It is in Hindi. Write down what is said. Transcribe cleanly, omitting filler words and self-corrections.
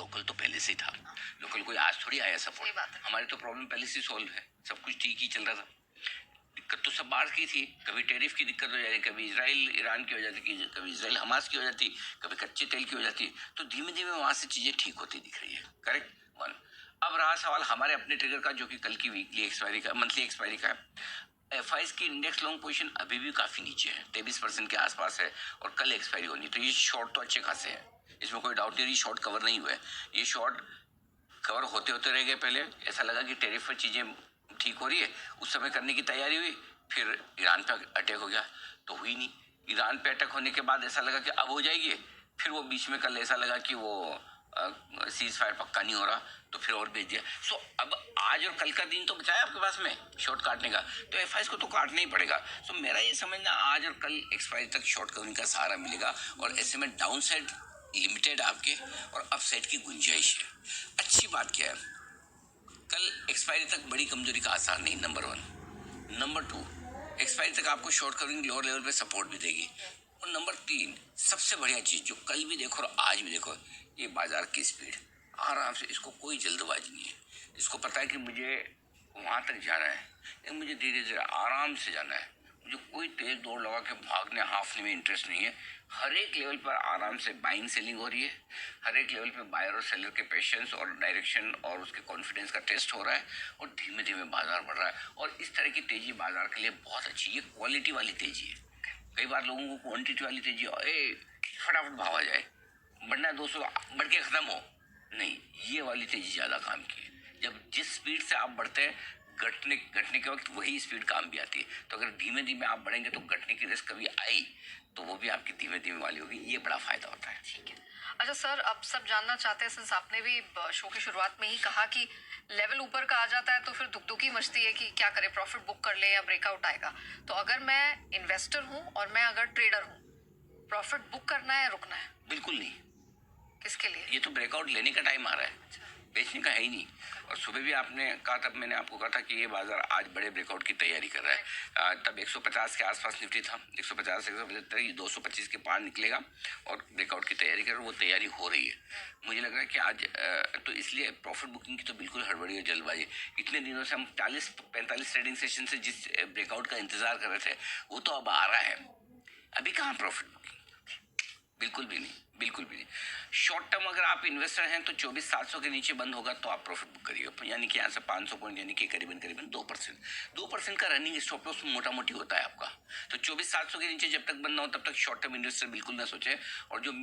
लोकल तो पहले से ही था, लोकल कोई आज थोड़ी आया सपोर्ट, हमारी तो प्रॉब्लम पहले से सॉल्व है, सब कुछ ठीक ही चल रहा था। दिक्कत तो सब बाहर की थी, कभी टैरिफ की दिक्कत हो जाती, कभी इजराइल ईरान की हो जाती, कभी इजराइल हमास की हो जाती, कभी कच्चे तेल की हो जाती, तो धीमे धीमे वहां से चीजें ठीक होती दिख रही है। Correct one. अब रहा सवाल हमारे अपने ट्रिगर का, जो कि कल की वीकली एक्सपायरी का, मंथली एक्सपायरी का है। एफआईएस की इंडेक्स लॉन्ग पोजीशन अभी भी काफी नीचे है, 23% के आसपास है, और कल एक्सपायरी होनी, तो ये शॉर्ट तो अच्छे खासे हैं, इसमें कोई डाउट नहीं, शॉर्ट कवर नहीं हुआ है। ये शॉर्ट कवर होते होते रह गए। पहले ऐसा लगा कि टैरिफ पर चीजें ठीक हो रही है, उस समय करने की तैयारी हुई, फिर ईरान पे अटैक हो गया, तो हुई नहीं। ईरान पे अटैक होने के बाद ऐसा लगा कि अब हो जाएगी, फिर वो बीच में कल ऐसा लगा कि वो सीज फायर पक्का नहीं हो रहा, तो फिर और भेज दिया। सो अब आज और कल का दिन तो बचा है आपके पास में शॉर्ट काटने का, तो एफआईएस को तो काटना ही पड़ेगा। सो मेरा ये समझना, आज और कल एक्सपायरी तक शॉर्ट कवरिंग का सहारा मिलेगा, और ऐसे में डाउन साइड लिमिटेड आपके, और अप साइड की गुंजाइश है। अच्छी बात क्या है, कल एक्सपायरी तक बड़ी कमजोरी का आसार नहीं, नंबर 1। नंबर 2, एक्सपायरी तक आपको शॉर्ट कवरिंग लोअर लेवल पे सपोर्ट भी देगी। और नंबर 3, सबसे बढ़िया चीज जो कल भी देखो और आज भी देखो, ये बाजार की स्पीड, आराम से, इसको कोई जल्दबाजी नहीं है, इसको पता है कि मुझे वहां तक जाना है, मुझे धीरे धीरे आराम से जाना है, मुझे कोई तेज दौड़ लगा के भागने हाफने में इंटरेस्ट नहीं है। हर एक लेवल पर आराम से बाइंग सेलिंग हो रही है, हर एक लेवल पे बायर और सेलर के पेशेंस और डायरेक्शन और उसके कॉन्फिडेंस का टेस्ट हो रहा है, और धीमे धीमे बाजार बढ़ रहा है। और इस तरह की तेजी बाजार के लिए बहुत अच्छी, ये क्वालिटी वाली तेजी है। कई बार लोगों को क्वांटिटी वाली तेजी, फटाफट भावा जाए, बढ़ना 200 बढ़ के खत्म हो, नहीं, ये वाली तेजी ज्यादा काम की है। जब जिस स्पीड से आप बढ़ते हैं, घटने के वक्त वही स्पीड काम भी आती है। तो अगर धीमे धीमे आप बढ़ेंगे तो घटने की रिस्क कभी आई तो वो भी आपकी धीमे धीमे वाली होगी, ये बड़ा फायदा होता है। ठीक है। अच्छा सर, अब सब जानना चाहते हैं, सिंस आपने भी शो की शुरुआत में ही कहा कि लेवल ऊपर का आ जाता है तो फिर दुखी मचती है कि क्या करें, प्रॉफिट बुक कर ले या ब्रेकआउट आएगा। तो अगर मैं इन्वेस्टर हूँ और मैं अगर ट्रेडर हूँ, प्रॉफिट बुक करना है, रुकना है? बिल्कुल नहीं। किसके लिए? ये तो ब्रेकआउट लेने का टाइम आ रहा है। अच्छा। बेचने का है ही नहीं। और सुबह भी आपने कहा, तब मैंने आपको कहा था कि ये बाजार आज बड़े ब्रेकआउट की तैयारी कर रहा है। तब 150 के आसपास निफ्टी था, 150 175, 225 के पार निकलेगा और ब्रेकआउट की तैयारी कर रहा है, वो तैयारी हो रही है। मुझे लग रहा है कि आज तो इसलिए प्रॉफिट बुकिंग की तो बिल्कुल हड़बड़ी और जल्दबाजी। इतने दिनों से हम 40-45 ट्रेडिंग सेशन से जिस ब्रेकआउट का इंतजार कर रहे थे, वो तो अब आ रहा है। अभी कहाँ प्रॉफिट बुकिंग, बिल्कुल भी नहीं, बिल्कुल भी नहीं। शॉर्ट टर्म अगर आप इन्वेस्टर हैं तो 24,700 के नीचे बंद होगा तो आप प्रॉफिट बुक करिए, यानी कि यहाँ से 500 पॉइंट, यानी कि करीबन 2% का रनिंग स्टॉप लॉस मोटा मोटी होता है आपका। तो 24,700 के नीचे जब तक बंद ना हो तब तक शॉर्ट टर्म इन्वेस्टर बिल्कुल ना सोचे। और जो